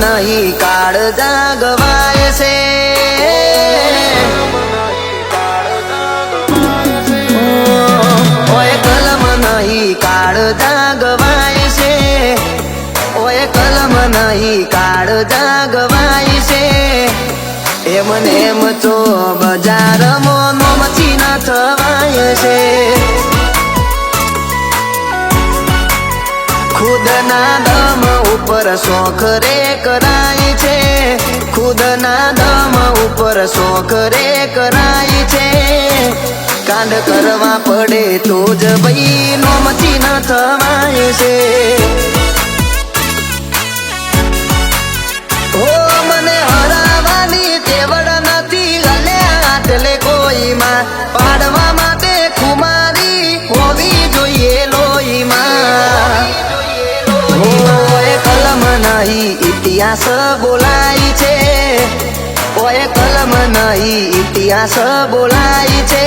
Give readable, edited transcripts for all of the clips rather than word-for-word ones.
નહીં કાળ જાગવાય છે ઓય કલમ નહીં કાળ જાગવાય છે ઓય કલમ નહીં કાળ જાગવાય છે એમને એમ તો બજારમાં નોમથી ન થવાય છે ખુદના દમ ઉપર શોખ રે કરાય છે ખુદના દમ ઉપર શોખ રે કરાય છે કાંડ કરવા પડે તો જ ભાઈ નોમથી ન થવાય છે ઓ મને હરાવાની તેવડ નથી ગલ્યા આટલે કોઈમાં પાડવા માટે ખુમારી હોવી જોઈએ લોહીમાં ઓય કલમ નહીં ઇતિહાસ બોલાય છે ઓય કલમ નહીં ઇતિહાસ બોલાય છે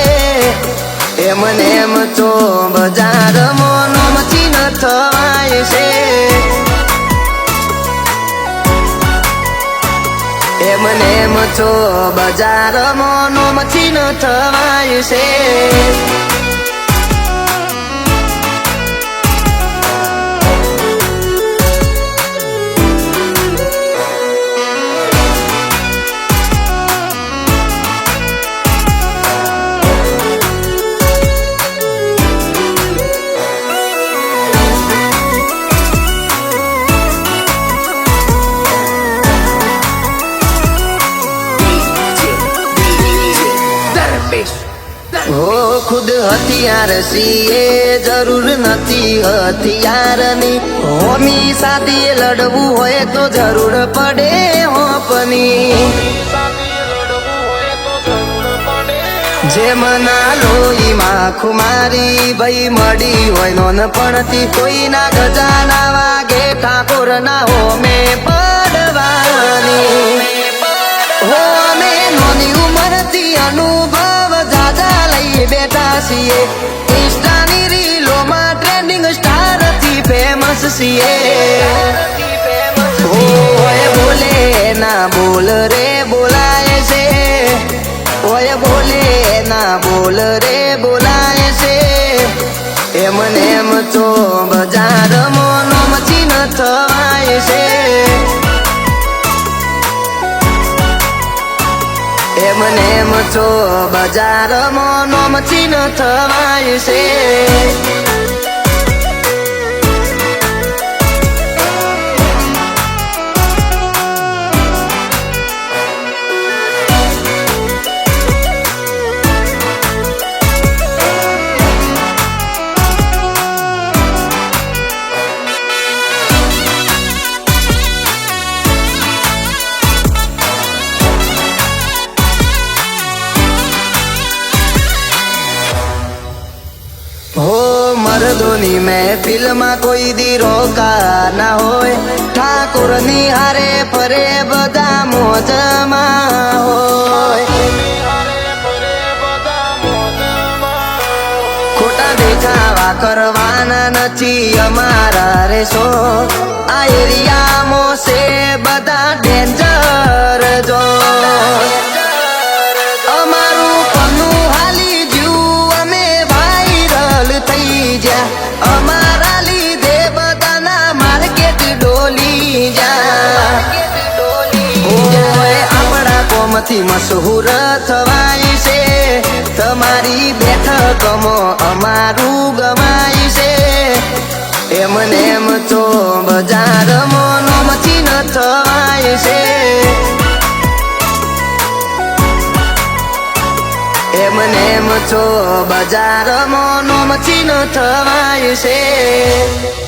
એમને એમ તો બજારમાં નોમથી ન થવાય છે એમને એમ તો બજારમાં નોમથી ન થવાય છે હો ખુદ હથિયાર છીએ જરૂર નથી હથિયારની હોમી સાથે લડવું હોય તો જરૂર પડે હોપની જેમના લોહીમાં ખુમારી ભાઈ મળી હોય નોનપણથી કોઈના ગજાના વાગે ઠાકોર ના હોમે પડવાની હો અમે નોની ઉંમરથી અનુભવ જાજા લઈ બેઠા છીએ ઇન્સ્ટાની રીલોમાં ટ્રેન્ડિંગ સ્ટાર થી ફેમસ છીએ ઓય બોલે ના બોલ રે બોલાય છે ઓય બોલે ના બોલ રે બોલાય છે એમને એમ તો બજારમાં નોમથી ન થવાય છે એમને એમ તો બજારમાં નોમથી ન થવાય છે હો મર્દોની મહેફિલમાં કોઈ દી રોકા ના હોય ઠાકોરની હારે ફરે બધા મોજમાં હોય ખોટા દેખાવા કરવાના નથી અમારા રેસો આ એરિયામાં છે બધા ડેન્જર જો અમારું પનું હાલી જ્યું અમે થઈ જા અમારા લીધે બધાના માર્કેટ ડોલી જા ઓય આપણા કોમથી મશહૂર થવાય છે તમારી બેઠકમાં અમારું ગવાય છે એમને એમ તો બજારમાં નોમથી ન થવાય છે એમને એમ તો બજારમાં નોમથી ન થવાય છે